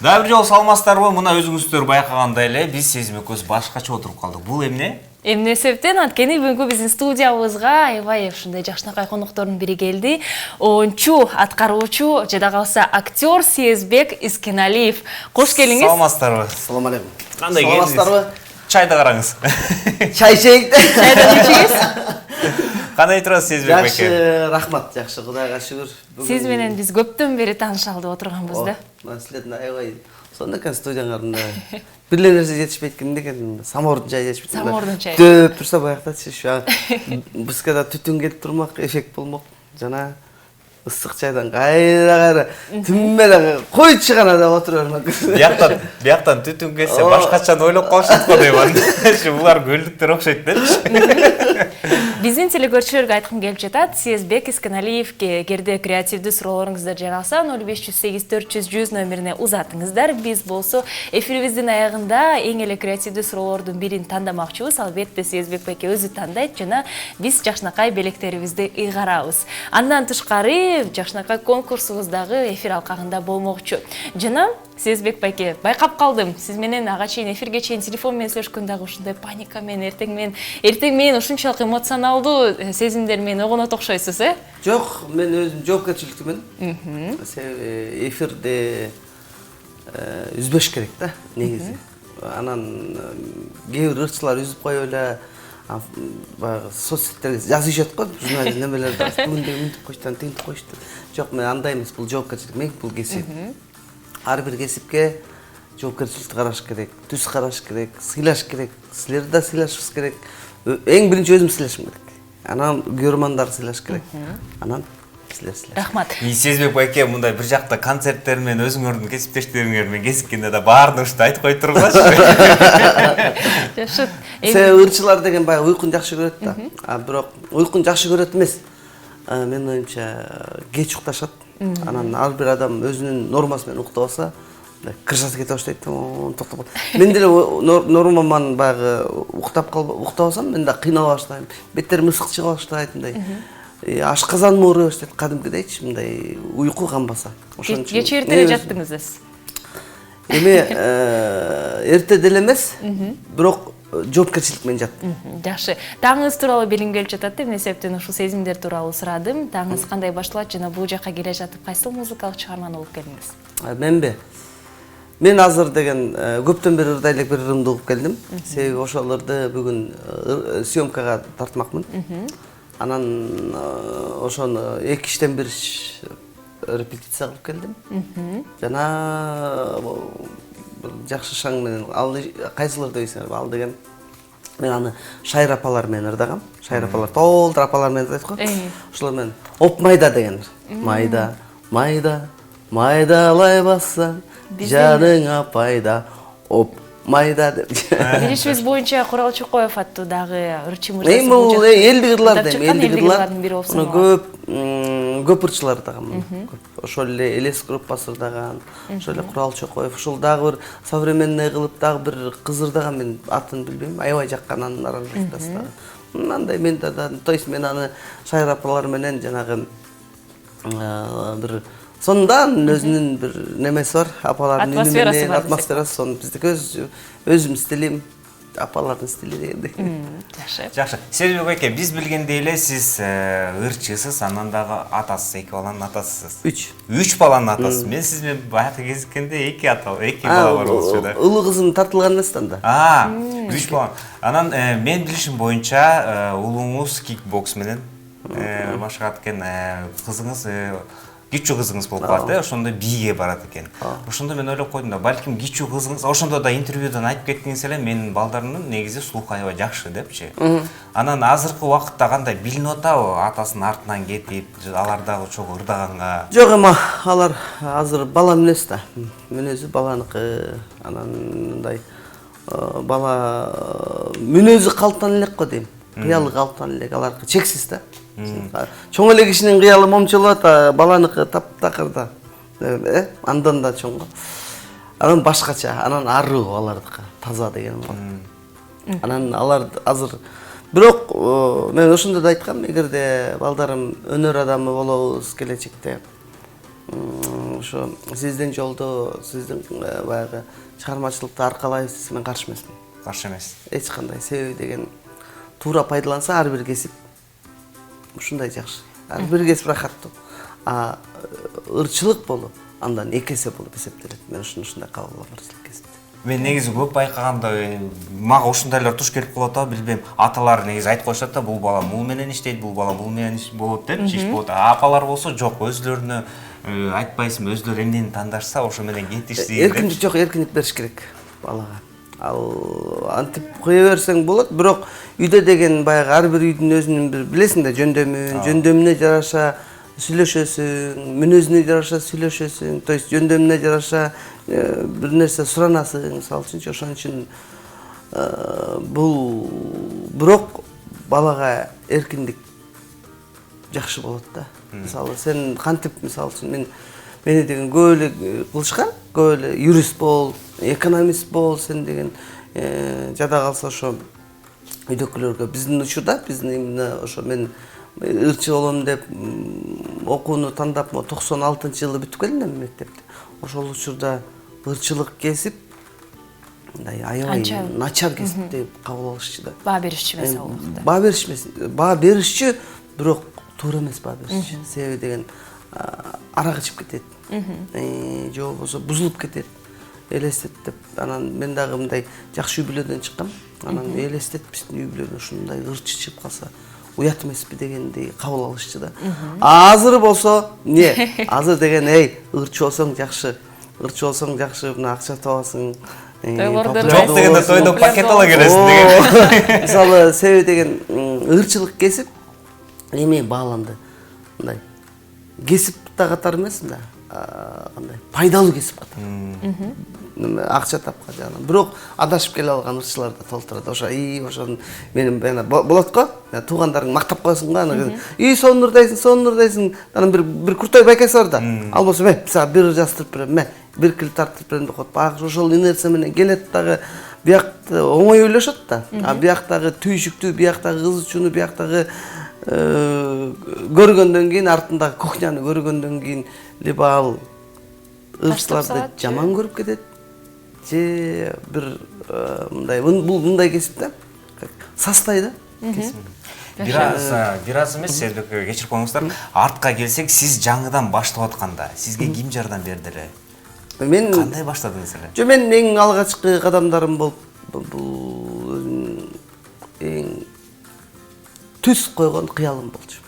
Дагы бир жолу саламатсыздарбы? Мына өзүңүздөр байкагандай эле биз Сезим экөөбүз башкача отуруп калдык. Бул эмне? Эмне себептен анткени бүгүнкү биздин студиябызга аябай ушундай жакшынакай коноктордун бири келди. Оюнчу, аткаруучу, жада калса актер Сезбек Искеналиев. Кош келиңиз. Саламатсыздарбы? Салам алейкум. Кандай келдиңиз? Саламатсыздарбы? Чайды караңыз. Чай ішейік. Чайдан ичиңиз. Кандай турасыз Сезбек байке? Жакшы, рахмат, жакшы, Кудайга шүгүр. Сиз менен биз көптөн бери таанышалы деп отурганбыз да. Мына силердин аябай сонун экен студияңарда. Бирле нерсе жетишпейт экен, самордун чайы жетишпейт. Самордун чайы. Дөп турса баягыда чишүү. Бизге да түтүн кетип турмак, эффект болмок. Жана ысык чайдан кайра түнмеле койчу гана деп отуруп Бияктан түтүн келсе башкачаны ойлоп калышат го дейм. Булар көлдүктөр окшойт да. Биздин телекөрүүчүлөргө айткым келип жатат. Сезбек Искеналиевке кирде креативдүү сурооңуздар жаралса 0508 400 100 номерине узатыңыздар. Биз болсо эфирибиздин аягында эң эле креативдүү суроолордун бирин тандамакчыбыз. Албетте Сезбек байке өзү тандайт жана биз жакшынакай белектерибизди ыйгарабыз. Андан тышкары жакшынакай конкурсубуз дагы эфир алкагында болмокчу. Жана Сезбек байке, байкап калдым. Сиз менен ага чейин эфирге чейин телефон менен сүйлөшкөн дагы ушундай паника менен, эртең менен ушунчалык эмоционалдуу сезимдер менен огонот окшойсуз, э? Жок, мен өзүм жоопкерчиликтүүмүн. Эфирде үзбөш керек да, негизи. Анан кээ бир ырчылар үзүп коюп эле баягы соцсеттерге жазып жүрөт го, журналист немелер бар. Бүгүндө мынтип коюштан, тинтип коюшту. Жок, мен андай эмес, бул жоопкерчилик, мен бул кесип. Ар бир кесипке жоопкерчиликти караш керек, түз караш керек, сыйлаш керек. Силерди да сыйлашыбыз керек. Эң биринчи өзүм сыйлашым керек. Анан көрөрмандарды сыйлаш керек. Анан силер сыйлаш. Рахмат. Сезбек байке мындай бир жакта концерттер менен өзүңөрдүн кесиптештериңер менен кезиккенде да баарын ушундай айтып коюп тургулачы. Жашыт. Себеби ырчылар деген баягы уйкун жакшы көрөт да. Бирок уйкун жакшы көрөт эмес. Менин оюмча кеч укташат. Анан ар бир адам өзүнүн нормасы менен уктап алса, кыржасы кете баштайт. Токтоп. Мен деле нормаман баягы уктап алсам, мен да кыйнала баштайм. Беттерим ысык чыга баштайт мындай. Ашказаным ооруй баштайт кадимкидейчи, мындай уйку канбаса. Ошон үчүн кечээ эрте жаттыңыз да сиз. Эми эрте деле эмес, бирок жоопкерчилик менен жаттым. Жакшы. Таңыңыз тууралуу билгим келип жатат. Эмне себептен ушул сезимдер тууралуу сурадым. Таңыңыз кандай башталат жана бул жака келе жатып кайсыл музыкалык чыгарманы угуп келдиңиз? Менби. Мен азыр деген көптөн бери ырдай элек бир ырымды угуп келдим. Себеби ошолорду бүгүн съемкага тартмакмын. Анан ошону 2 иштен бир репетиция кылып келдим. Жана жакшы шаң менен ал кайсылар дейсиңер? Ал деген мен аны Шайыр апалар менен ырдагам. Шайыр апалар толтур апалар менен ырдайт го. Ошолор менен Оп майда деген. Майда, майда, майдалай бассаң, жаныңа пайда. Оп майда деп. Билишибиз боюнча Курал Чокоев аттуу дагы ырчы мырзасы. Эми бул элдик ырлар дейм, элдик ырлар. бири болсун. Көп ырчылар ырдагам. Ошол эле Элес группасы ырдаган, ошол эле Курал Чокоев, ушул дагы бир современный кылып дагы бир кыз ырдаган, мен атын билбейм, аябай жаккан анын аранжировкасы дагы. Мындай мен да, то есть мен аны Шайыр апалар менен жанагы бир сондан өзүнүн бир немеси бар, апалардын үнү менен атмосферасы, сону биздики өзүм стилим, апалардын стили дегендей. Жакшы. Сезбек байке, биз билгендей эле сиз ырчысыз, анан дагы атасыз, 2 баланын атасысыз. 3 баланын атасыз. Мен сиз менен баягы кезиккенде 2 бала бар болчу да. Улуу кызым тартылган эмес да. 3 бала. Анан мен билишим боюнча улуңуз кикбокс менен башкарат экен, кызыңыз кичүү кызыңыз болуп калат да, ошондо бийге барат экен. Ошондо мен ойлоп койдум да, балким кичүү кызыңыз, ошондо да интервьюдан айтып кеттиңиз эле, менин балдарымдын негизи слуху аябай жакшы депчи. Анан азыркы убакытта кандай билинип атабы, атасынын артынан кетип, алар дагы чогуу ырдаганга? Жок эми, алар азыр бала мүнөз да. Мүнөзү баланыкы, анан мындай бала мүнөзү калыптан элек го дейм. Кыялы калыптан элек, аларкы чексиз да. Чоң эле кишинин кыялы момчолот, баланыкы таптакырда. Андан да чоң. Анан башкача, анан аруу алардыкы, таза деген го. Анан алар азыр бирок мен ошондо да айткам, эгерде балдарым өнөр адамы болобуз келечекте, ошо сиздин жолдо сиздин баягы чыгармачылыкты аркалайсыз, мен каршы эмесмин. Каршы эмес. Эч кандай себеби деген туура пайдаланса ар бир кесип ушундай жакшы. Ар бир кесип рахаттуу. А ырчылык болуп, андан эки эсе болуп эсептелет. Мен ушундай кабыл алам ырчылык кесипти. Мен негизи көп байкаганда мага ушундайлар туш келип калат да, билбейм, аталар негизи айтып коюшат да, бул бала бул менен иштейт, бул бала бул менен болот деп чечип коет. Апалар болсо жок, өзлөрүнө айтпайсың, өзлөрү эмнени тандашса ошо менен кетишти. Эркиндик жок, эркиндик бериш керек балага. Ал антип кое берсең болот, бирок үйдө деген баягы ар бир үйдүн өзүнүн бир билесиң да жөндөмүнө жараша сүйлөшөсүң, мүнөзүнө жараша сүйлөшөсүң, то есть жөндөмүнө жараша бир нерсе суранасың, мисалы үчүн ошон үчүн бул бирок балага эркиндик жакшы болот да. Мисалы сен кантип, мисалы үчүн мени деген көп эле кылышкан, көп эле юрист бол, экономист бол, сен деген жада калса ошо үйдөкүлөргө биздин учурда, биздин именно ошо мен ырчы болом деп окууну тандап 96-жылы бүтүп келдим мектепти. Ошол учурда ырчылык кесип мындай аябай начар кесип деп кабыл алышчу да. Баа беришчи эмес ал убакта. Баа беришчи, бирок туура эмес баа беришчи. Себеби деген арак ичип кетет. Же болбосо бузулуп кетет. Элестет деп. Анан мен дагы мындай жакшы үй бүлөдөн чыккам. Анан элестет биздин үй бүлөдө ушундай ырчы чыгып калса уят эмеспи дегендей кабыл алышчы да. Азыр болсо, азыр деген ырчы болсоң жакшы. Ырчы болсоң жакшы, мына акча табасың. Жок дегенде тойдо пакет ала келесиң деген. Мисалы себеби деген ырчылык кесип эме бааланды. Мындай кесип да катар эмес да. Кандай пайдалуу кесип катар. Акча тапкан жагынан. Бирок адашып келе алган ырчылар да толтурат. Ошо ошонун менин болот го. Туугандарың мактап коесуң го, анан сонурдайсың. Анан бир куртой байкеси бар да. Ал болсо мен бир жаздырып берем, бир кил тартып берем деп коет. Багы ошол инерция менен келет дагы биякты оңой ойлошот да. А бияктагы түйшүктү, бияктагы кыз учуну, бияктагы көргөндөн кийин, артындагы кухняны көргөндөн кийин либо ал ырчыларды жаман көрүп кетет, же бир мындай бул мындай кесип да, састай да. Бир аз эмес, Сербек кечирип коюңуздар. Артка келсек, сиз жаңыдан баштап атканда сизге ким жардам берди эле? Мен кандай баштадыңыз эле? Жо, мен эң алгачкы кадамдарым болуп бул эң түз койгон кыялым болчу.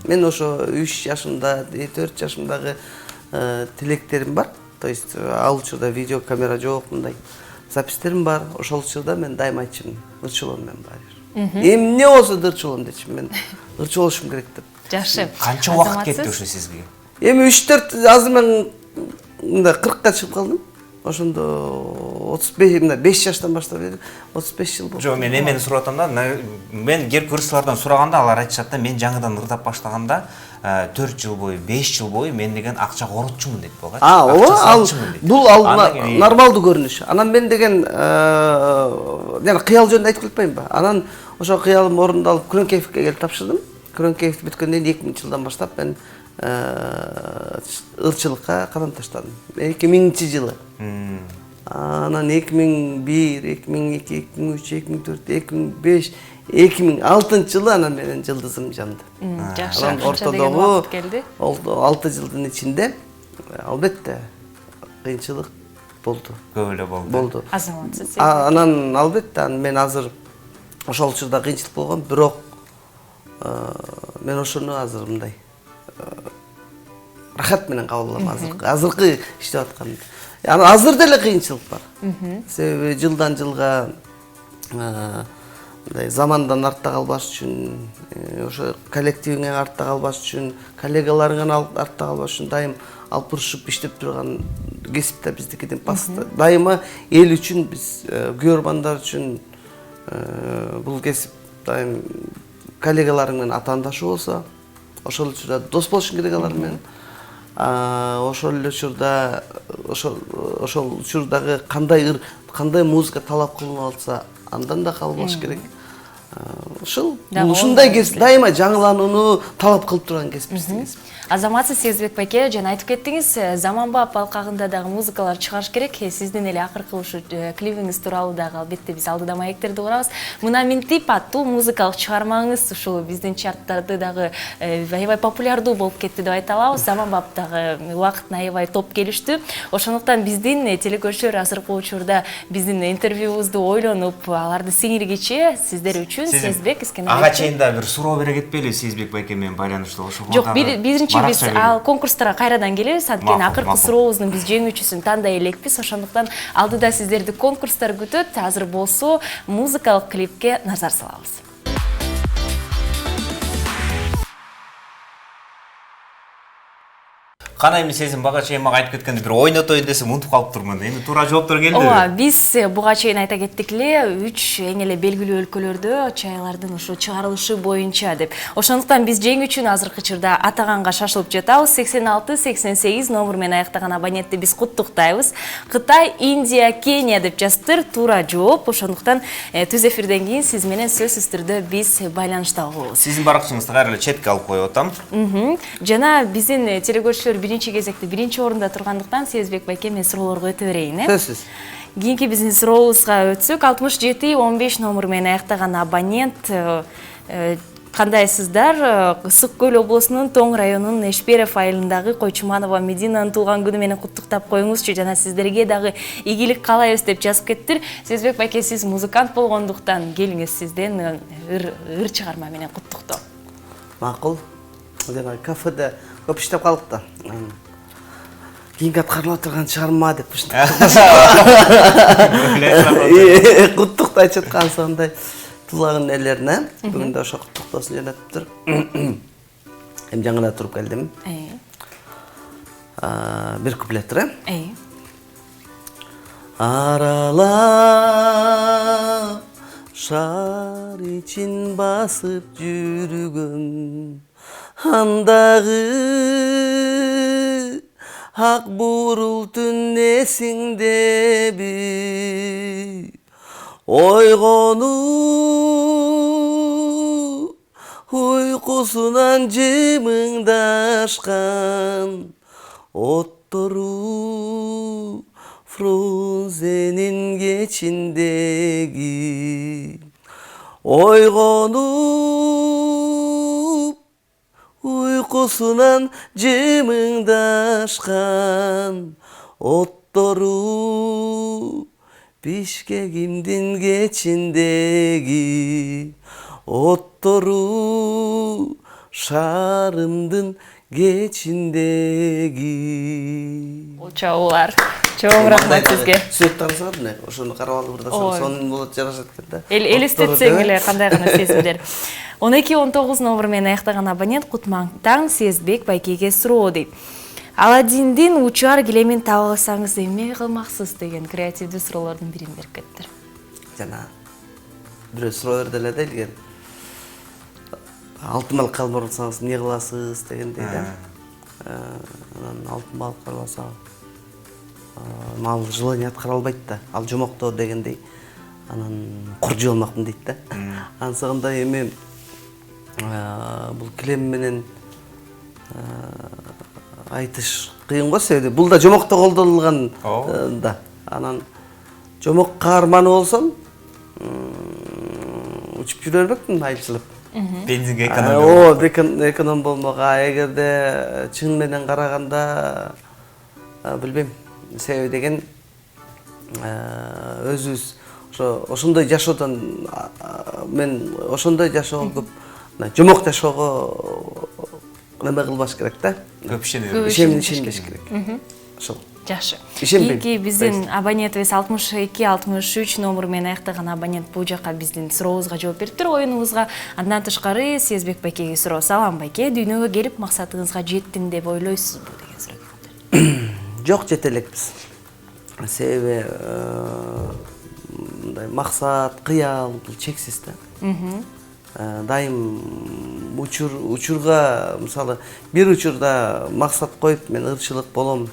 Мен ошо 3 жашымда, 4 жашымдагы тилектерим бар. То есть ал учурда видео камера жок, мындай запистерим бар. Ошол учурда мен дайыма айтчумун, ырчы болом мен баары. Эмне болсо да ырчы болом дечим, мен ырчы болушум керек деп. Жакшы. Канча убакыт кетти ошо сизге? Эми 3-4 азыр мен мындай 40ка чыгып калдым. Ошондо 35, мына 5 жаштан баштап эле 35 жыл болду. Жок, мен эмени сурап атам да, мен келип ырчылардан сураганда алар айтышат да, мен жаңыдан ырдап баштаганда 4 жыл бою, 5 жыл бою мен деген акча коротчумун дейт буга. Бул нормалдуу көрүнүш. Анан мен деген жана кыял жөнүндө айтып кетпеймби? Анан ошо кыялым орундалып Күрөңкеевке келип тапшырдым. Күрөңкеев бүткөндөн кийин 2000-жылдан баштап мен ырчылыкка кадам таштадым. 2000-жылы. Анан 2001, 2002, 2003, 2004, 2005, 2006-жылы анан менен жылдызым жанды. Жакшы, канча деген убакыт келди? 6 жылдын ичинде албетте кыйынчылык болду. Көп эле болду. Азаматсыз. Анан албетте мен азыр ошол учурда кыйынчылык болгон, бирок мен ошону азыр мындай рахат менен кабыл алам азыркы иштеп аткан. Азыр деле кыйынчылык бар. Себеби жылдан жылга мындай замандан артта калбаш үчүн, ошо коллективиңе артта калбаш үчүн, коллегаларыңан артта калбаш үчүн дайым алып урушуп иштеп турган кесип да биздикиден дайыма эл үчүн, биз күйөрмандар үчүн бул кесип дайым коллегаларың менен атаандашуу болсо, ошол учурда дос болушуң керек алар менен. Ошол учурдагы кандай музыка талап кылынып атса, андан да кабыл алыш керек. Ушундай кесип дайыма жаңыланууну талап кылып турган кесип биздин кесип. Азаматсыз Сезбек байке, жана айтып кеттиңиз, заманбап алкагында дагы музыкалар чыгарыш керек. Сиздин эле акыркы ушу клибиңиз тууралуу дагы албетте биз алдыда маектерди урабыз. Мына Минтип аттуу музыкалык чыгармаңыз ушул биздин чарттарды дагы аябай популярдуу болуп кетти деп айта алабыз. Заманбап дагы убакытына аябай топ келиштүү. Ошондуктан биздин телекөрүүчүлөр азыркы учурда биздин интервьюбузду ойлонуп, аларды сиңиргиче сиздер үчүн Сезбек Искеналиев. Ага чейин да бир суроо бере кетпейли Сезбек байке менен байланыштуу ошого. Жок, биринчи биз ал конкурстарга кайрадан келебиз. Анткени акыркы сурообуздун биз жеңүүчүсүн тандай элекпиз. Ошондуктан алдыда сиздерди конкурстар күтөт. Азыр болсо музыкалык клипке назар салабыз. Кана эми Сезим бага чейин мага айтып кеткенде бир ойнотоюн десем унутуп калыптырмын. Эми туура жооптор келди. Ооба, биз буга чейин айта кеттик эле, 3 эң эле белгилүү өлкөлөрдө чайлардын ушу чыгарылышы боюнча деп. Ошондуктан биз жеңүүчүнү азыркы учурда атаганга шашылып жатабыз. 86-88 номер менен аяктаган абонентти биз куттуктайбыз. Кытай, Индия, Кения деп жазыптыр. Туура жооп. Ошондуктан түз эфирден кийин сиз менен сөзсүз түрдө биз байланышта болобуз. Сиздин баракчаңызды кайра эле четке алып коюп атам. Жана биздин телекөрүүчүлөр биринчи кезекте биринчи орунда тургандыктан Сезбек байке мен суроолорго өтө берейин, Сөзсүз. Кийинки биздин сурообузга өтсөк, 67-15 номер менен аяктаган абонент кандайсыздар? Ысык Көл облусунун Тоң районунун Эшперев айылындагы Койчуманова Мединанын туулган күнү менен куттуктап коюңузчу, жана сиздерге дагы ийгилик каалайбыз деп жазып кеттир. Сезбек байке, сиз музыкант болгондуктан келиңиз сизден ыр чыгарма менен куттуктоо. Макул. Жана кафеде көп иштеп калдык да. Кийинки аткарылып турган чыгарма деп куттуктайчы аткан сондай туулаган элерине бүгүн да ошо куттуктоосун жөнөтүптүр. Эми жаңы эле туруп келдим. Бир куплеттер. Аралап шаар ичин басып жүргөн андагы ак бурул түн эсиңдеби? Ойгонуп уйкусунан жымыңдашкан оттору Фрунзенин кечиндеги. Ойгонуп уйкусунан жымыңдашкан оттору Бишкегимдин кечиндеги. Оттору шаарымдын кечиндеги. Чоолар. Чоң рахмат сизге. Сөйт таңсыңар мына ошону карап алып турда сонун болот жарашат экен да. Элестетсең эле кандай гана сезимдер. 12-19 номер менен аяктаган абонент Кутмаңтан Сезбек байкеге суроо дейт. Аладдиндин учар килемин таап алсаңыз эмне кылмаксыз деген креативдүү суроолордун бирин берип кеттир. Жана бирөө суроо берди эле да илгери. Алтын балык калмыр болсоңуз эмне кыласыз дегендей да. Анан алтын балык калбаса ал желание аткара албайт да. Ал жомоктоо дегендей. Анан куржу болмакмын дейт да. Ансыгында эми бул килем менен айтыш кыйын го, себеби бул да жомокто колдонулган да. Анан жомок каарманы болсом учуп жүрө бербекмин айылчылап. Бензинге эконом. Эконом болмога, эгерде чын менен караганда билбейм. Себеби деген өзүбүз ошондой жашоодон мен ошондой жашоого көп жомок жашоого неме кылбаш керек да. Көп ишенбеш керек. Ошол. Жакшы. Кийинки биздин абонентибиз 62-63 номер менен аяктаган абонент бул жака биздин сурообузга жооп бериптир, оюнубузга. Андан тышкары Сезбек байкеге суроо. Салам байке, дүйнөгө келип максатыңызга жеттим деп ойлойсузбу деген суроо келиптир. Жок, жете элекпиз. Себеби мындай максат, кыял бул чексиз да. Дайым учурга, мисалы, бир учурда максат коюп мен ырчылык болом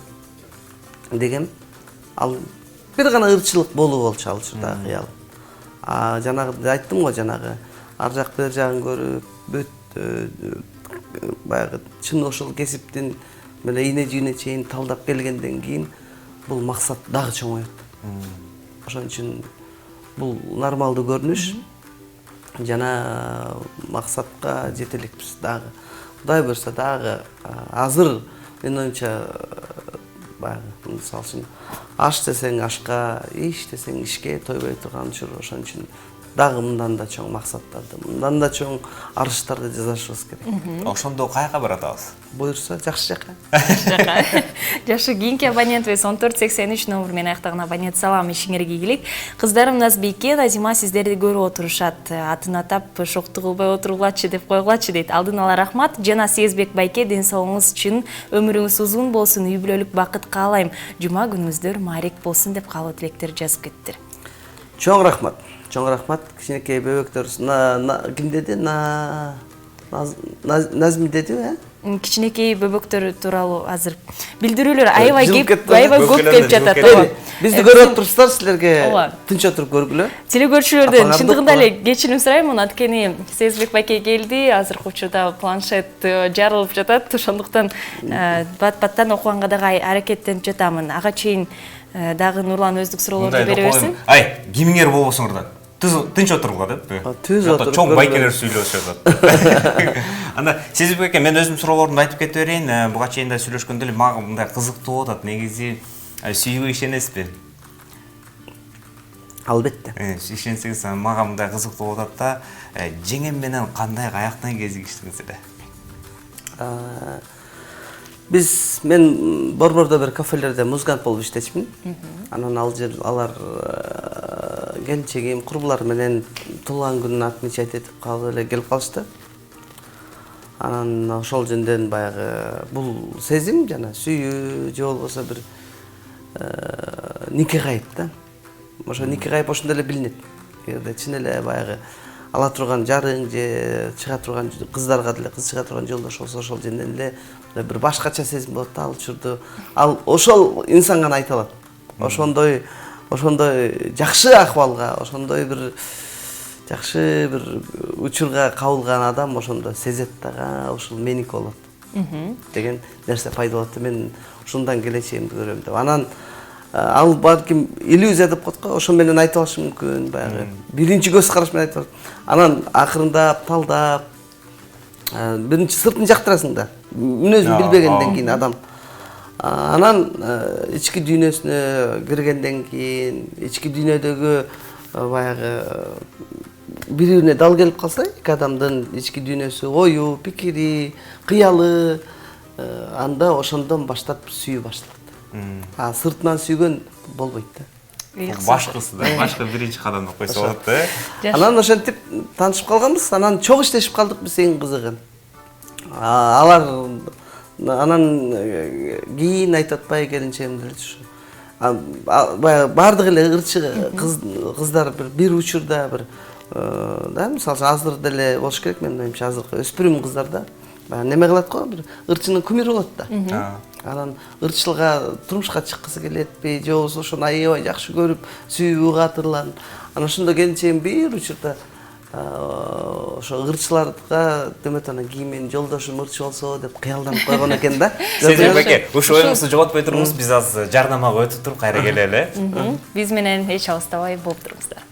деген, ал бир гана ырчылык болуу болчу ал учурдагы кыял. Жанагы айттым го, жанагы ар жак бер жагын көрүп, бүт баягы чын ошол кесиптин мына ийне жүйүнө чейин талдап келгенден кийин бул максат дагы чоңоет. Ошон үчүн бул нормалдуу көрүнүш. Жана максатка жете элекпиз дагы. Кудай буйрса дагы азыр менин оюмча баягы мисалы үчүн аш десең ашка, иш десең ишке тойбой турган учур. Ошон үчүн дагы мындан да чоң максаттарды, мындан да чоң арыштарды жасашыбыз керек. Ошондо каяка баратабыз? Буйрса жакшы жака. Жакшы, кийинки абонентибиз 1483 номер менен аяктаган абонент салам ишиңерге ийгилик. Кыздарым Назбике, Назима сиздерди көрүп отурушат. Атын атап шокту кылбай отургулачы деп койгулачы дейт. Алдын ала рахмат. Жана Сезбек байке ден соолугуңуз үчүн өмүрүңүз узун болсун, үй бүлөлүк бакыт каалайм. Жума күнүңүздөр маарек болсун деп каалоо тилектер жазып кеттир. Чоң рахмат. Чоң рахмат. Кичинекей бөбөктөр ким деди? Назми деди, Кичинекей бөбөктөр тууралуу азыр билдирүүлөр аябай көп келип жатат. Бизди көрүп турсуздар, силерге тынч отуруп көргүлө. Телекөрүүчүлөрдөн чындыгында эле кечирим сураймын, анткени Сезбек байке келди, азыркы учурда планшет жарылып жатат, ошондуктан бат-баттан окуганга дагы аракеттенип жатамын. Ага чейин дагы Нурлан өздүк суроолорду бере берсин. Кимиңер болбосуңардан. Тынч отургула деп. Түз отуруп. Чоң байкелер сүйлөшүп жатат. Анда Сезбек байке, мен өзүм суроолорумду айтып кете берейин. Буга чейин да сүйлөшкөндө эле мага мындай кызыктуу болуп атат. Негизи сүйүүгө ишенесизби? Албетте. Ишенсеңиз, мага мындай кызыктуу болуп атат да, жеңем менен кандай каяктан кезигиштиңиз эле? Мен Борбордо бир кафелерде музыкант болуп иштечмин. Анан алар келинчегим, курбулар менен туулган күнүн отмечать этип калып эле келип калышты. Анан ошол жөндөн баягы бул сезим жана сүйүү же болбосо бир нике кайып да. Ошо нике кайып ошондо эле билинет. Эгерде чын эле баягы ала турган жарың же чыга турган кыздарга деле кыз чыга турган жолдош болсо ошол жөндөн эле бир башкача сезим болот да ал учурда. Ал ошол инсан гана айта алат. Ошондой жакшы акыбалга, ошондой бир жакшы бир учурга кабылган адам ошондо сезет дагы, ушул меники болот деген нерсе пайда болот. Мен ушундан келечегимди көрөм деп. Анан ал балким иллюзия деп коет го, ошо менен айтып алышы мүмкүн, баягы биринчи көз караш менен айтып алат. Анан акырындап, талдап, биринчи сыртын жактырасың да, мүнөзүн билбегенден кийин адам. Анан ички дүйнөсүнө киргенден кийин, ички дүйнөдөгү баягы бири-бирине дал келип калса, эки адамдын ички дүйнөсү, ою, пикири, кыялы, анда ошондон баштап сүйүү башталат. Сыртынан сүйгөн болбойт да. Башкысы да, башка биринчи кадамды койсо болот да. Анан ошентип таанышып калганбыз, анан чогуу иштешип калдык биз, эң кызыгы. Алар анан кийин айтып атпай келинчегим делчү. Баягы бардык эле ырчы кыздар бир учурда бир да, мисалы азыр деле болуш керек, менин оюмча азыркы өспүрүм кыздарда баягы неме кылат го, бир ырчынын кумири болот да. Анан ырчылга турмушка чыккысы келетпи, же болбосо ошону аябай жакшы көрүп, сүйүү катырлан. Анан ошондо келинчегим бир учурда ошо ырчыларга демет анан кийин жолдошум ырчы болсо деп кыялданып койгон экен да. Сезбек байке, ушу оюңузду жоготпой туруңуз, биз азыр жарнамага өтүп туруп кайра келели. Биз менен эч алыстабай болуп туруңуздар.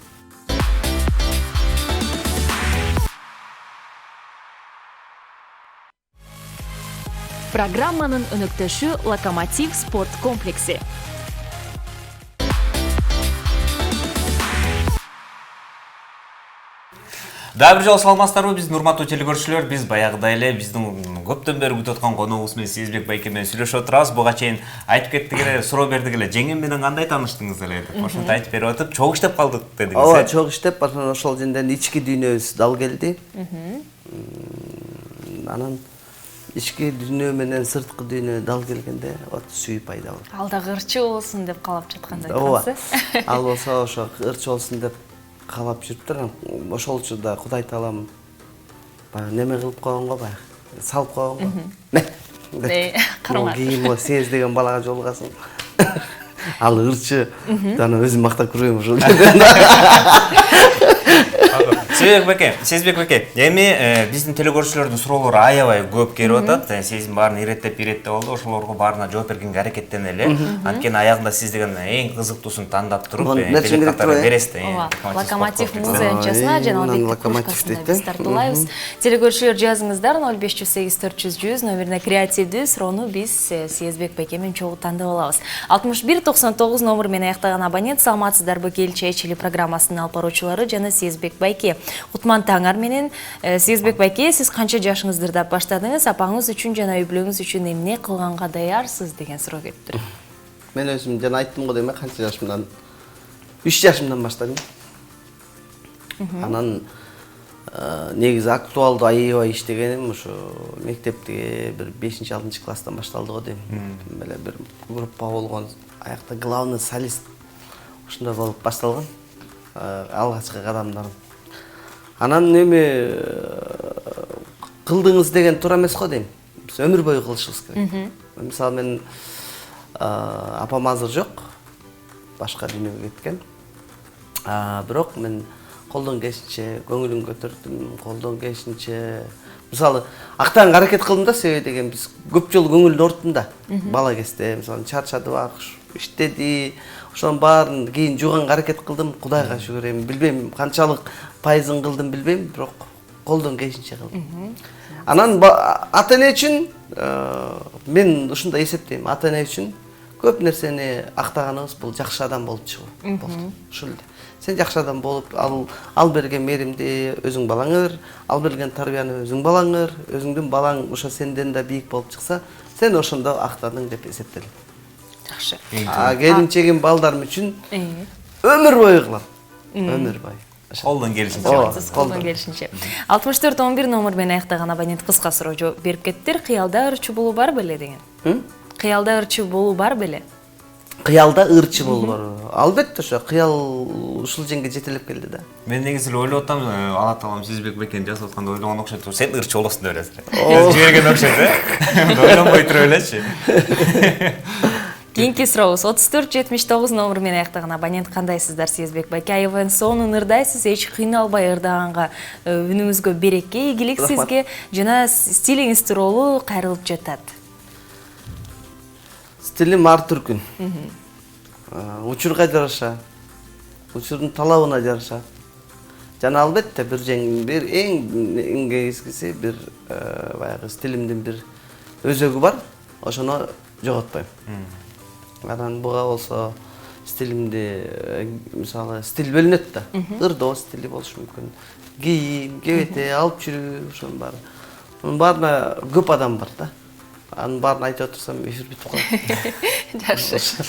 Программанын өнөктөшү Локомотив спорт комплекси. Дагы бир жолу саламатсыздарбы биздин урматтуу телекөрүүчүлөр. Биз баягыдай эле биздин көптөн бери күтүп аткан коногубуз менен Сезбек байке менен сүйлөшүп отурабыз. Буга чейин айтып кеттик эле, суроо бердик эле, жеңем менен кандай тааныштыңыз эле деп. Ошонтип айтып берип атып, чогуу иштеп калдык дедиңиз. Ооба, чогуу иштеп, анан ошол жөндөн ички дүйнөбүз дал келди. Анан ички дүйнө менен сырткы дүйнө дал келгенде от сүйүү пайда болот. Ал дагы ырчы болсун деп каалап жаткандай турасыз. Ал болсо ошо ырчы болсун деп каалап жүрүптүр. Ошол учурда Кудай таалам баягы неме кылып койгон го, баягы салып койгон го. Карман. Кийин Сез деген балага жолугасың. Ал ырчы. Анан өзүм мактап көрөм ошол. Сезбек беке. Эми биздин телекөрүүчүлөрдүн суроолору аябай көп келип атат. Сезим баарын иреттеп болду. Ошолорго баарына жооп бергенге аракеттенели эле. Анткени аягында сиз деген эң кызыктуусун тандап туруп, билет катары бересиз. Локомотив музыкасына жана Албек кружкасына биз тартуулайбыз. Телекөрүүчүлөр жазыңыздар 0508 400 номерине креативдүү суроону биз Сезбек беке менен чогуу тандап алабыз. 6199 номер менен аяктаган абонент саламатсыздарбы келчи эчили программасынын алып баруучулары жана Сезбек байке. Кутман таңар менен Сезбек байке, сиз канча жашыңыздырда баштадыңыз? Апаңыз үчүн жана үй бүлөңүз үчүн эмне кылганга даярсыз деген суроо келиптир. Мен өзүм жана айттым го дейм, канча жашымдан 3 жашымдан баштадым. Анан негизи актуалдуу аябай иштегеним ушу мектепте бир 5-6 класстан башталды го дейм. Эле бир группа болгон, аякта главный солист ушундай болуп башталган. Алгачкы кадамдарым. Анан эми кылдыңыз деген туура эмес го дейм. Биз өмүр бою кылышыбыз керек. Мисалы мен апам азыр жок. Башка дүйнөгө кеткен. Бирок мен колдон келишинче көңүлүн көтөрдүм, колдон келишинче мисалы актаганга аракет кылдым да, себеби деген биз көп жолу көңүлдү орттум да. Бала кезде мисалы чарчадыбак, иштеди, ошонун баарын кийин жууганга аракет кылдым. Кудайга шүгүр, эми билбейм канчалык пайызын кылдым билбейм, бирок колдон келишинче кылдым. Анан ата-эне үчүн мен ушундай эсептейм, ата-эне үчүн көп нерсени актаганыбыз бул жакшы адам болуп чыгуу болду. Ушул эле. Сен жакшы адам болуп, ал берген мээримди өзүң балаңыр, ал берген тарбияны өзүң балаңыр, өзүңдүн балаң ошо сенден да бийик болуп чыкса, сен ошондо актадың деп эсептелет. Жакшы. Келинчегим балдарым үчүн өмүр бою кылам. Өмүр бою. Колдон келишинче. Колдон келишинче. 6411 номер менен аяктаган абонент кыска суроо жооп берип кеттир. Кыялда ырчы болуу бар беле деген. Кыялда ырчы болуу бар беле? Кыялда ырчы болуу бар. Албетте ошо кыял ушул жерге жетелеп келди да. Мен негизи ойлоп атам, Алла таалам Сезбек бекени жазып атканда ойлогон окшойт. Сен ырчы болосуң деп элесиң. Жиберген окшойт, ойлонбой туруп элечи. Кийинки сурообуз 3479 номер менен аяктаган абонент кандайсыздар Сезбек байке? Аябай сонун ырдайсыз, эч кыйналбай ырдаганга үнүңүзгө береке, ийгилик сизге жана стилиңиз тууралуу кайрылып жатат. Стилим ар түркүн. Учурга жараша, учурдун талабына жараша. Жана албетте бир эң кескиси бир баягы стилимдин бир өзөгү бар. Ошону жоготпойм. Анан буга болсо стилимди мисалы стиль бөлүнөт да. Ырдоо стили болушу мүмкүн. Кийим, кебете, алып жүрүү, ошонун баары. Мунун баарына көп адам бар да. Анын баарын айтып отурсам эфир бүтүп калат. Жакшы.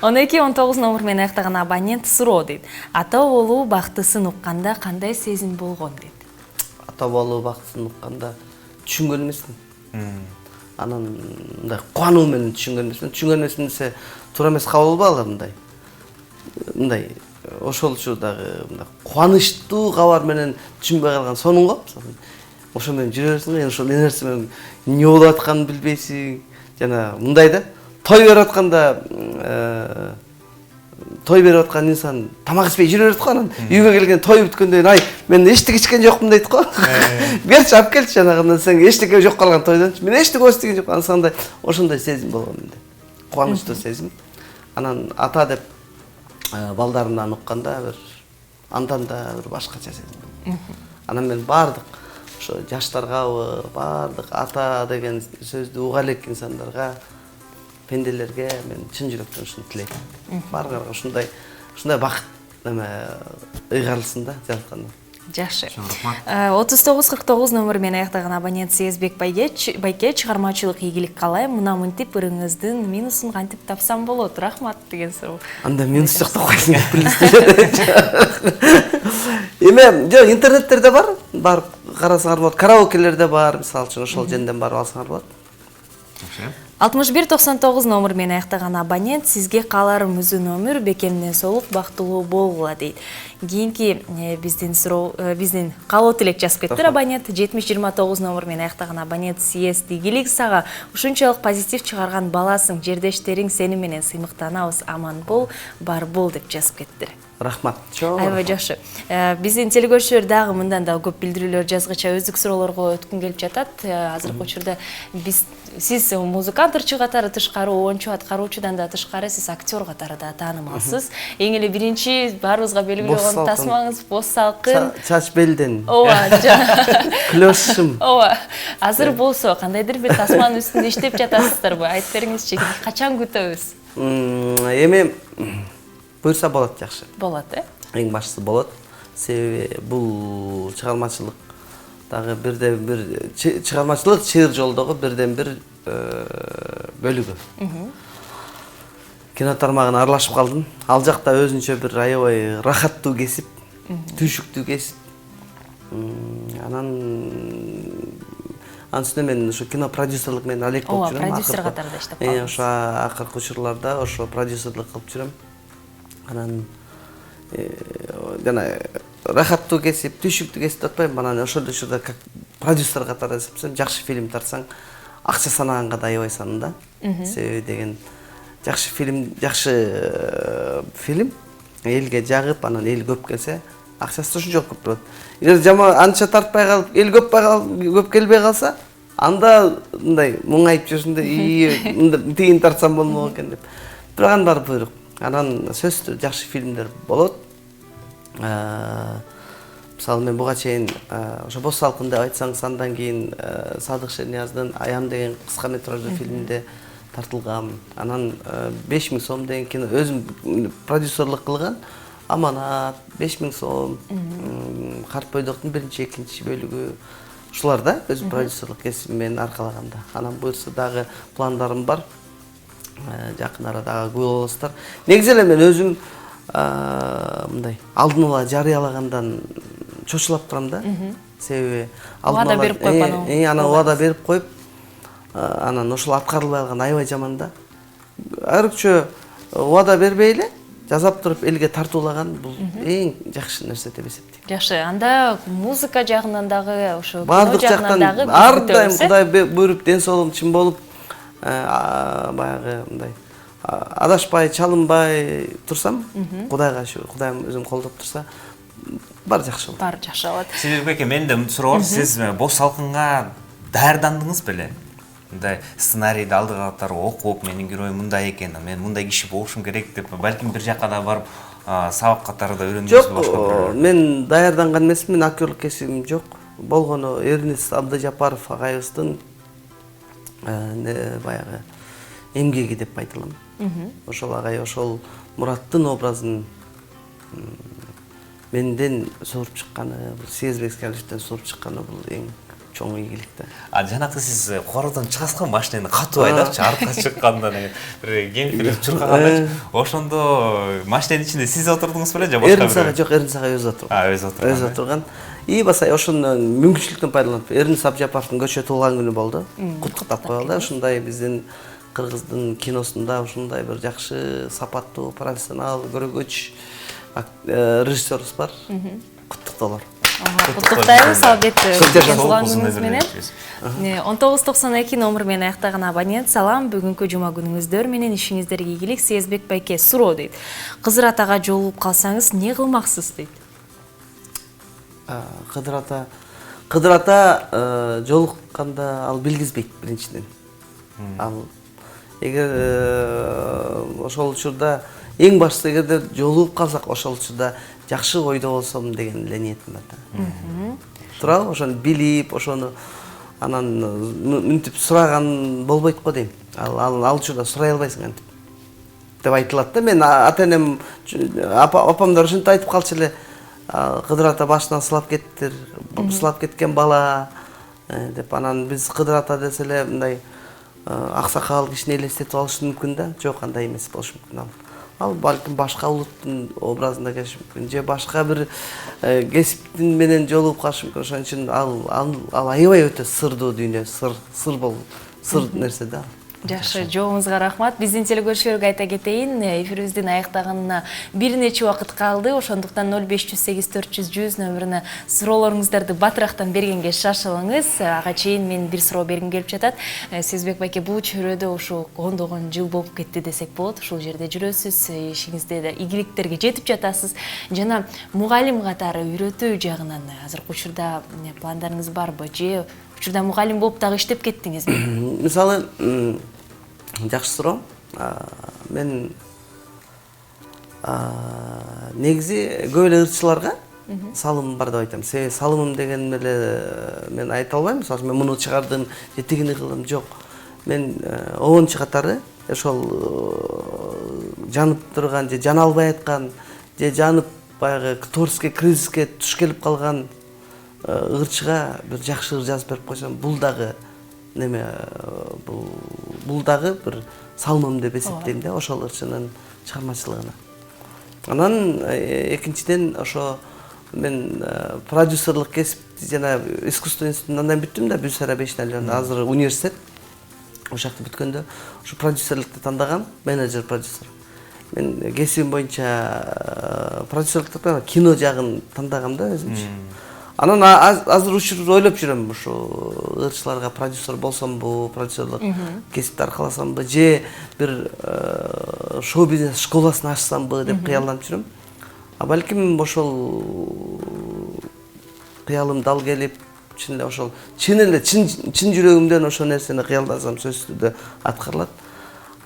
1219 номер менен аяктаган абонент суроо дейт. Ата болуу бактысын укканда кандай сезим болгон дейт. Ата болуу бактысын укканда түшүнгөн эмесмин. Анан мындай кубануу менен түшүнгөн эмесмин. Түшүнгөн эмесмин десе туура эмес кабыл албагыла мындай. Мындай ошол учурдагы мындай кубанычтуу кабар менен түшүнбөй калган сонун го. Ошо менен жүрө берсиң, ошол нерсе менен эмне болуп атканын билбейсиң. Жана мындай да той берип атканда той берип аткан инсан тамак ичпей жүрө берет го. Анан үйгө келген той бүткөндөн ай мен эчтеке ичкен жокмун дейт го. Берчи алып келчи жанагындан сен эчтеке жок калган тойдон. Мен эчтеке ичкен жок. Анан ошондой сезим болгон менде. Кубанычтуу сезим. Анан ата деп балдарымдан укканда бир андан да бир башкача сезим. Анан мен бардык ошо жаштаргабы, бардык ата деген сөздү уга элек инсандарга, пенделерге мен чын жүрөктөн ушуну тилейм. Баарга ушундай бакыт ыйгарылсын да жараткандан. Жакшы. 3949 номер менен аяктаган абонент Сезбек байке чыгармачылык ийгилик каалайм. Мына мынтип ырыңыздын минусун кантип тапсам болот? Рахмат деген суроо. Анда минус жок деп койсуң деп Эме, жок, интернеттерде бар, барып карасаңар болот. Караокелерде бар, мисалы үчүн ошол жерден барып алсаңар болот. 6199 номер менен аяктаган абонент сизге кааларым үзүн өмүр, бекемден солук, бактылуу болгула дейт. Кийинки биздин каалоо тилек жазып кеттир абонент 7029 номер менен аяктаган абонент Сиес ийгилик сага. Ушунчалык позитив чыгарган баласың, жердештериң сени менен сыймыктанабыз, аман бол, бар бол деп жазып кеттир. Рахмат. Чоң. Аябай жакшы. Биздин телекөрүүчүлөр дагы мындан да көп билдирүүлөр жазгыча өздүк суроолорго өткүн келип жатат. Азыркы учурда сиз музыкант ырчы катары тышкары, оончу аткаруучудан да тышкары сиз актер катары да таанымалсыз. Эң эле биринчи баарыбызга белгилүү болгон тасмаңыз Боз салкын. Чач белден. Ооба. Клёшым. Ооба. Азыр болсо кандайдыр бир тасманын үстүндө иштеп жатасыздарбы? Айтып бериңизчи, качан күтөбүз? Эми буйрса болот жакшы. Болот, Эң башкысы болот. Себеби бул чыгармачылык дагы бирден бир чыгармачылык чыйыр жолдогу бирден бир бөлүгү. Кино тармагына аралашып калдым. Ал жакта өзүнчө бир аябай рахаттуу кесип, түйшүктүү кесип. Анан үстүнө мен ошо кино продюсерлик менен алек болуп жүрөм. Продюсер катарында иштеп калдым. Ошо акыркы учурларда ошо продюсерлик кылып жүрөм. Анан жана рахаттуу кесип, түйшүктүү кесип деп атпайм. Анан ошол учурда как продюсер катары эсептесем, жакшы фильм тартсаң, акча санаганга да аябай санында. Себеби деген жакшы фильм элге жагып, анан эл көп келсе, акчасы ошончолук көп болот. Эгер жама анча тартпай калып, эл көп келбей калса, анда мындай муңайып жүрсүндө, тигин тартсам болмок экен деп. Бирок анын баары буйрук. Анан сөзсүз жакшы фильмдер болот. Мисалы мен буга чейин ошо Боз салкын деп айтсаңыз, андан кийин Садык Шернияздын Аям деген кыска метраждуу фильминде тартылгам. Анан 5000 сом деген кино өзүм продюсерлик кылган. Аманат, 5000 сом, Карт бойдоктун биринчи, экинчи бөлүгү. Ушулар да өз продюсерлик кесибим менен аркалаганда. Анан буюрса дагы пландарым бар. Жакын арада күбө болосуздар. Негизи эле мен өзүм мындай алдын ала жарыялагандан чочулап турам да. Себеби убада берип коюп анан убада берип коюп, анан ошол аткарылбай калган аябай жаман да. Айрыкча убада бербей эле жазап туруп элге тартуулаган бул эң жакшы нерсе деп эсептейм. Жакшы, анда музыка жагынан дагы ошо кино жагынан дагы ар дайым Кудай буйруп ден соолугум чын болуп, баягы мындай адашпай, чалынбай турсам, Кудайга Кудайым өзүм колдоп турса, баары жакшы болот. Баары жакшы болот. Себеби мен да суроо бар, сиз Боз салкынга даярдандыңыз беле? Мындай сценарийди алдыга катары окуп, менин героюм мындай экен, мен мындай киши болушум керек деп, балким бир жакка да барып сабак катары да үйрөндүңүзбү башка бирөө? Мен даярданган эмесмин, мен актерлук кесибим жок. Болгону Эрнест Абдыжапаров агайыбыздын баягы эмгеги деп айта алам. Ошол агай ошол Мураттын образын менден сууруп чыкканы, Сезбек Скалиевден сууруп чыкканы бул эң чоң ийгилик да. Жанакы сиз кородон чыгасызгы, машинени катуу айдапчы, артка чыкканда бир кемпир чуркаганда, ошондо машиненин ичинде сиз отурдуңуз беле же башка бирөө? Жок, Эрнест агай өзү отурган. Өзү отурган. И басай ошондон мүмкүнчүлүктөн пайдаланып, Эрнест Абдыжапаровдун көчө туулган күнү болду. Куттуктап коелу. Ушундай биздин кыргыздын киносунда ушундай бир жакшы, сапаттуу, профессионал, көрөгөч режиссерибиз бар. Куттуктоолор. Куттуктайбыз албетте. Туулган күнүңүз менен. 1992 номер менен аяктаган абонент, салам, бүгүнкү жума күнүңүздөр менен ишиңиздерге ийгилик. Сезбек байке суроо дейт. Кызыр атага жолугуп калсаңыз не кылмаксыз дейт. Кыдыр ата жолукканда ал билгизбейт биринчиден. Ал эгер ошол учурда эң башкысы эгерде жолугуп калсак, ошол учурда жакшы ойдо болсом деген эле ниетим бар да. Туурабы? Ошону билип, ошону анан мынтип сураган болбойт го дейм. Ал учурда сурай албайсың антип деп айтылат да. Мен ата-энем, апамдар ушинтип айтып калчу эле. Кыдыр ата башынан сылап кеттир, сылап кеткен бала деп. Анан биз Кыдыр ата десе эле мындай аксакал кишини элестетип алышы мүмкүн да. Жок, андай эмес болушу мүмкүн. Ал балким башка улуттун образында келиши мүмкүн, же башка бир кесиптин менен жолугуп калышы мүмкүн. Ошон үчүн ал аябай өтө сырдуу дүйнө, сыр нерсе да. Жакшы, жообуңузга рахмат. Биздин телекөрүүчүлөргө айта кетейин, эфирибиздин аяктаганына бир нече убакыт калды. Ошондуктан 0508 400 100 номерине суроолоруңуздарды батырактан бергенге шашылыңыз. Ага чейин мен бир суроо бергим келип жатат. Сезбек байке, бул чөйрөдө ушул ондогон жыл болуп кетти десек болот. Ушул жерде жүрөсүз, ишиңизде да ийгиликтерге жетип жатасыз. Жана мугалим катары үйрөтүү жагынан азыркы учурда пландарыңыз барбы же учурда мугалим болуп дагы иштеп кеттиңизби? Мисалы, жакшы суроо. Мен негизи көп эле ырчыларга салымым бар деп айтам. Себеби салымым деген эле мен айта албайм. Мисалы мен муну чыгардым, же тигини кылдым, жок. Мен 10 катары ошол жанып турган же жана албай аткан же жанып баягы творческий кризиске туш келип калган ырчыга бир жакшы ыр жазып берип койсом, бул дагы неме, бул дагы бир салымым деп эсептейм да, ошол ырчынын чыгармачылыгына. Анан экинчиден ошо мен продюсерлык кесипти жана искусство институтунан бүттүм да, Бюсара Бешналиан, азыр университет. Ошол жакты бүткөндө ушу продюсерликти тандагам, менеджер продюсер. Мен кесибим боюнча продюсерликти кино жагын тандагам да өзүмчө. Анан азыр учур ойлоп жүрөм, ушу ырчыларга продюсер болсомбу, продюсерлык кесипти аркаласамбы, же бир шоу-бизнес школасын ачсамбы деп кыялданып жүрөм. Балким ошол кыялым дал келип, чын эле чын жүрөгүмдөн ошол нерсени кыялдасам сөзсүз түрдө аткарылат.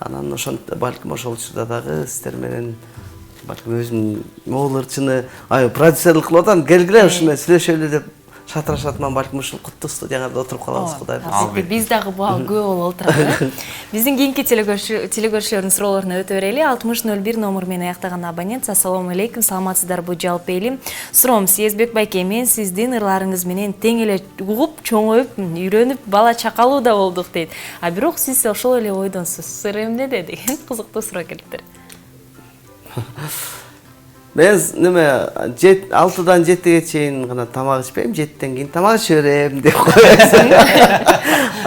Анан балким ошол учурда дагы сиздер менен балким өзүм могул ырчыны продюсерлик кылып атам, келгиле ушу менен сүйлөшөлү деп шатырашатман, балким ушул куттуу студияңарда отуруп калабыз, Кудай буйрса. Биз дагы буга күбө болуп отурабыз. Биздин кийинки телекөрүүчүлөрдүн суроолоруна өтө берели. 6001 номер менен аяктаган абонент. Ассаламу алейкум, саламатсыздарбы жалпы элим? Суроом, Сезбек байке, мен сиздин ырларыңыз менен тең эле угуп, чоңоюп, үйрөнүп, бала чакалуу да болдук дейт. А бирок сиз ошол эле ойдонсуз. Сыр эмнеде деген кызыктуу суроо келиптир. Мен неме 6-дан 7-ге чейин гана тамак ичпейм, 7-тен кийин тамак иче берем деп коесуң.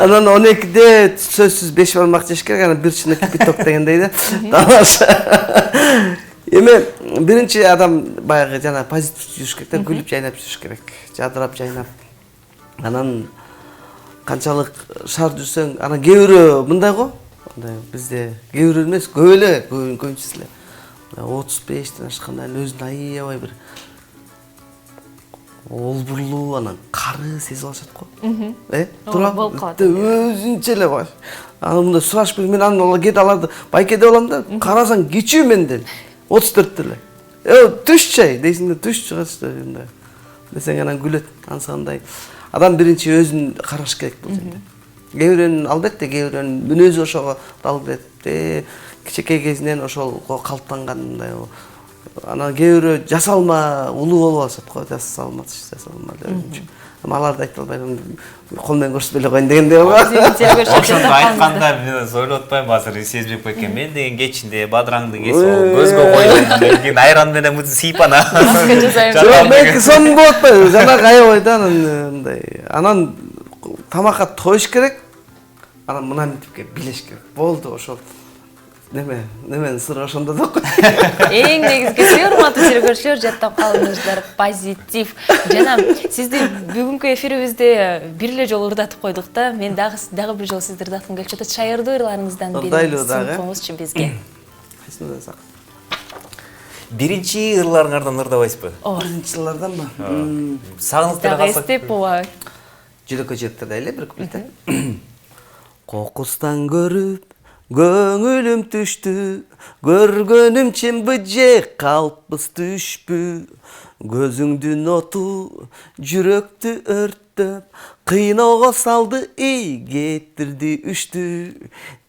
Анан 12-де сөзсүз 5 бармак жеш керек, анан бир чынык питок дегендей да. Тамаша. Эми биринчи адам баягы жана позитив жүрүш керек да, күлүп жайнап жүрүш керек, жадырап жайнап. Анан канчалык шаар жүрсөң, анан кээ бирөө мындай го, бизде кээ бирөө эмес, көп эле көбүнчүсү эле 35-тен ашканда өзүн аябай бир олбурлуу, анан кары сезип алышат го. Болуп калат. Өзүнчө эле баш. Анан мындай сурашып мен анан кээде аларды байке деп алам да, карасаң кичүү менден. 34 эле. Түш чай дейсиң да, түш чыгат мындай. Десең анан күлөт, ансандай. Адам биринчи өзүн караш керек бул жерде. Кээ бирөөнүн албетте, кээ бирөөнүн мүнөзү ошого дал берет. Кичекей кезинен ошол калыптанган мындай. Анан кээ бирөө жасалма улуу болуп алышат го, жасалма деп өзүнчө. Аларды айта албайм, кол менен көрсөтпөй эле коеюн дегендей болго. Ошондо айтканда мен ойлоп атпайм азыр Сезбек байке, мен деген кечинде бадыраңды кесип көзгө койдум, кийин айран менен сыйпана. Жок, мен сонун болуп атпайбы, жанагы аябай да мындай. Анан тамакка тоюш керек. Анан мына мынтипке билеш керек. Болду ошол. Немен сыр ошондо да кой. Эң негизгиси, урматтуу телекөрүүчүлөр, жаттап калыңыздар, позитив. Жана сизди бүгүнкү эфирибизде бир эле жолу ырдатып койдук да. Мен дагы бир жолу сизди ырдаткым келип жатат. Шаярдуу ырларыңыздан бири сункуңузчу бизге. Кайсыны десак? Биринчи ырларыңардан ырдабайсызбы? Биринчилерданбы? Сагынып деле калсак. Эстеп ооба. Жүрөккө жетти эле бир куплет. Кокустан көрүп көңүлүм түштү, көргөнүм чынбы же калпсыз түшпү, көзүңдүн оту жүрөктү өрттөп, кыйноого салды кетирди үштү,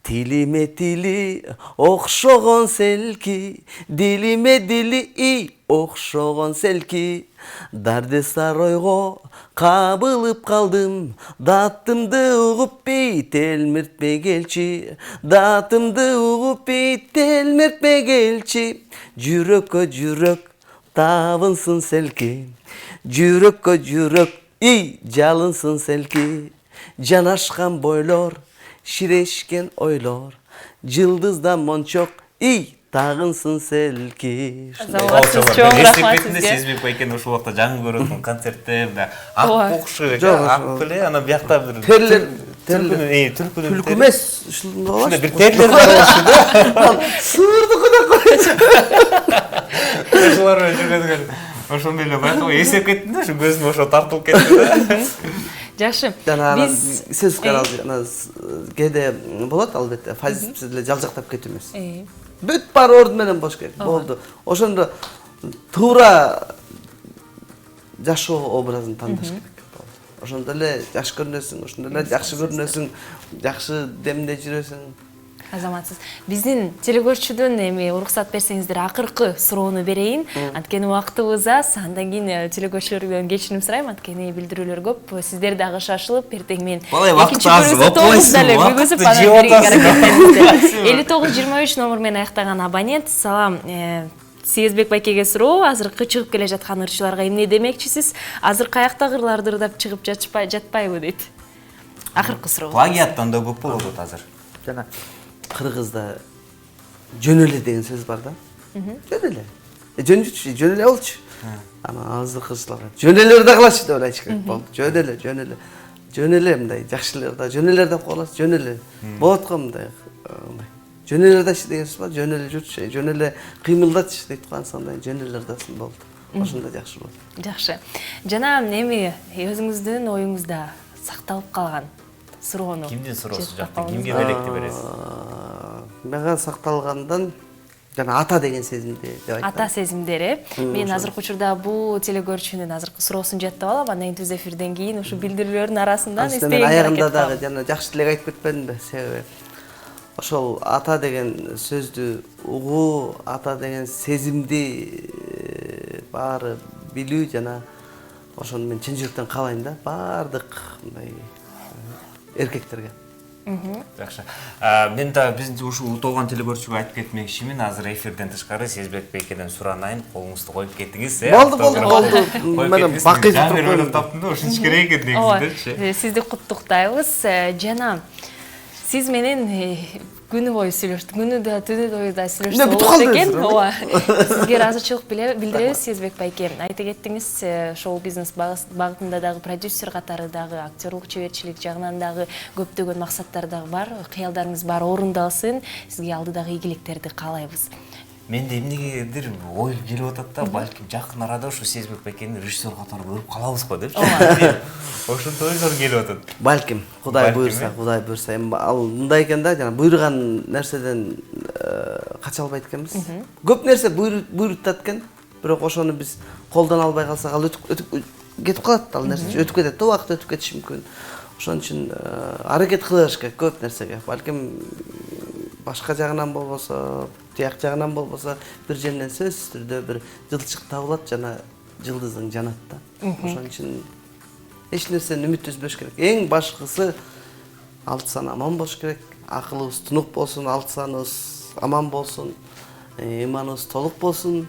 тилиме тили окшогон селки, дилиме дили окшогон селки, дарде саройго кабылып калдым, датымды угуп телмиртпей келчи, датымды угуп телмиртпей келчи, жүрөккө жүрөк табынсын селки, жүрөккө жүрөк жалынсын селки, жанашкан бойлор şireşken oylor, Жылдыздан мончок, тагынсын селкиш. Азаматсыз чоң рахмат сизге. сизге. Сезбек байкен ушул убакта жаңы көрөтүн концертте ак Ооба. кокушу, Жок, ак пиле, ана биякта бир Терлер, түлкүнүн Түлкү эмес, ушундай Ушундай болчу. бир терлер болчу. Сыырдыкы да койчу. Ошолар менен жүргөзгөн. Ошондой эле байкап эсеп кеттим да, ушу көзүм ошо тартылып кетти да. Жакшы. Жана анан Биз сөз каралды, анан кээде болот албетте, фазиз эле жалжактап кетүү эмес. Бүт бар ордун менен бош керек. Болду. Ошондо туура жашоо образын тандаш керек. Ошондо эле жакшы көрүнөсүң, ошондо эле жакшы көрүнөсүң, жакшы демде жүрөсүң. Азаматсыз. Биздин телекөрүүчүдөн эми уруксат берсеңиздер акыркы суроону берейин. Анткени убактыбыз аз. Андан кийин телекөрүүчүлөрдөн кечирим сурайм. Анткени билдирүүлөр көп. Сиздер дагы шашылып, эртең мен Балай, вакыт аз, көрүүсү окуйсуң, дале вакытты бүгүзүп анан жеп берген атасың. аракеттериңизде. 5923 номер менен аяктаган абонент. Салам. Сезбек байкеге суроо, азыркы чыгып келе жаткан ырчыларга эмне демекчисиз? Азыркы аякта кырларды ырдап чыгып жатпайбы дейт. Акыркы суроо. Плагиаттан да көп болот азыр. Жана кыргызда жөн эле деген сөз бар да. Жөн эле. Жөн эле болчу. Ана азыркычыларга жөн эле ырдагылачы деп айтыш керек болду. Жөн эле, жөн эле. Жөн эле мындай жакшыларда жөн эле деп коеласыз, жөн эле. Болот го мындай. Жөн эле ырдачы деген сөз бар, жөн эле жүрчү, жөн эле кыймылдачы дейт го ансандай жөн эле ырдасын болду. Ошондой жакшы болду. Жакшы. Жана эми өзүңүздүн оюңузда сакталып калган суроону. Кимдин суроосу жакты, кимге белекти бересиз? Мага сакталгандан жана ата деген сезимди деп айтам. Ата сезимдери. Мен азыркы учурда бул телекөрүүчүнүн азыркы суроосун жаттап алам. Андан кийин түз эфирден кийин ушу билдирүүлөрдүн арасынан Мен истеген аягында дагы жана жакшы тилек айтып кетпедимби? Себеби ошол ата деген сөздү угуу, ата деген сезимди баары билүү жана ошону мен чын жүрөктөн каалайм да, баардык мындай эркектерге. Жакшы. Мен да биздин ушул утулган телекөрүүчүгө айтып кетмекчимин. Азыр эфирден тышкары Сезбек байкеден суранайын, колуңузду коюп кеттиңиз. Болду. Менен бакый туруп ойлоп таптым да, ушунчу керек экен негизинде. Сизди куттуктайбыз. Жана сиз менен күнү бою сүйлөштүк. Күнү да түнү бою да сүйлөштүк болот экен. Ооба. Сизге ыраазычылык билдиребиз, Сезбек байке. Айта кеттиңиз, шоу бизнес багытында дагы продюсер катары дагы актерлук чеберчилик жагынан дагы көптөгөн максаттар дагы бар. Кыялдарыңыз баары орундалсын. Сизге алдыдагы ийгиликтерди каалайбыз. Менде эмнегедир ой келип атат да, балким жакын арада ушу Сезбек байкени режиссер катары көрүп калабыз го депчи. Ошондой ойлор келип атат. Балким, Кудай буйрса, Кудай буйрса. Ал мындай экен да, жана буйруган нерседен кача албайт экенбиз. Көп нерсе буйруттат экен, бирок ошону биз колдон албай калсак ал өтүп кетип калат, ал нерсе өтүп кетет, убакыт өтүп кетиши мүмкүн. Ошон үчүн аракет кылыш керек көп нерсеге. Балким башка жагынан болбосо, тияк жагынан болбосо, бир жерден сөзсүз түрдө бир жылчык табылат жана жылдыздың жанат да. Ошон үчүн эч нерседен үмүт үзбөш керек. Эң башкысы алты сан аман болуш керек. Акылыбыз тунук болсун, алты саныбыз аман болсун, иманыбыз толук болсун.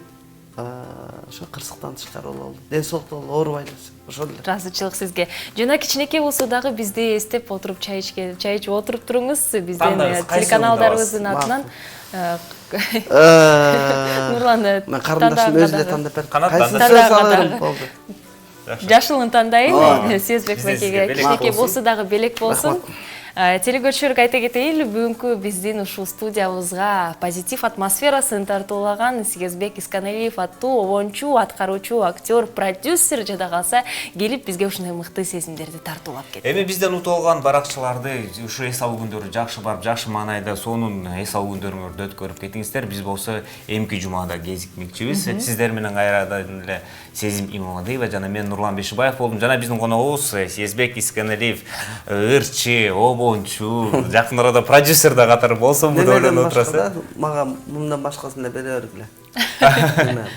Ошо кырсыктан тышкары бололу. Ден соолукта оорубайлы. Ошол эле. Ыраазычылык сизге. Жана кичинекей болсо дагы бизди эстеп отуруп чай ичип отуруп туруңуз. Биздин телеканалдарыбыздын атынан Нурланды. Мен карындашым өзү эле тандап берди. Кайсы сөз алырым болду. Жашылын тандайын. Сезбек байкеге Белек кичинекей болсун. болсо дагы белек болсун. Телекөрүүчүлөргө айта кетейин, бүгүнкү биздин ушул студиябызга позитив атмосферасын тартуулаган Сезбек Исканалиев аттуу обончу, аткаруучу, актер, продюсер жада калса келип бизге ушундай мыкты сезимдерди тартуулап кетти. Эми бизден утулган баракчыларды ушу эс алуу күндөрү жакшы барып, жакшы маанайда сонун эс алуу күндөрүңөрдү өткөрүп кетиңиздер. Биз болсо эмки жумада кезикмекчибиз. Сиздер менен кайрадан эле Сезим Имамадиева жана мен Нурлан Бешибаев болдум. Жана биздин коногубуз Сезбек Исканалиев, ырчы, обончу, жакын арада продюсер да катары болсо бу ойлонуп отурасыз. Мага мындан башкасын да бере бергиле.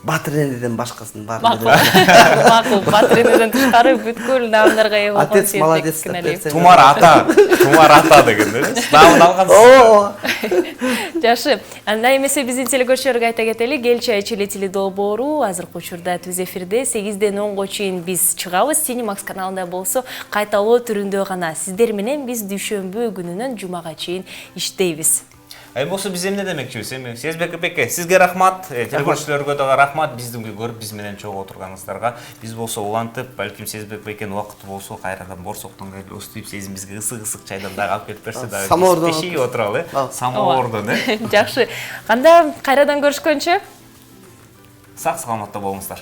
Батыр энеден башкасын баарын Макул, Батыр энеден тышкары бүткүл наамдарга ээ болгон Отец Сезбек молодец деп Искеналиев. берсең. Тумар ата дегенде намын алгансыз. Жакшы. Анда эмесе биздин телекөрүүчүлөргө айта кетели, Келчи Айчели теледолбоору азыркы учурда түз эфирде 8ден 10го чейин биз чыгабыз. Cinemax каналында болсо кайталоо түрүндө гана сиздер менен биз дүйшөмбү күнүнөн жумага чейин иштейбиз. Болсо биз эмне демекчибиз? Сезбек Беке, сизге рахмат, телекөрүүчүлөргө дагы рахмат, биздинге көрүп биз менен чогуу отурганыңыздарга. Биз болсо улантып, балким Сезбек Бекенин убакыты болсо кайрадан борсоктон келип уступ сезим бизге ысык чайдан дагы алып келип берсе дагы Самоордон пешиге отуралы, самоордон. Жакшы. Кандай кайрадан көрүшкөнчө? Сак саламатта болуңуздар.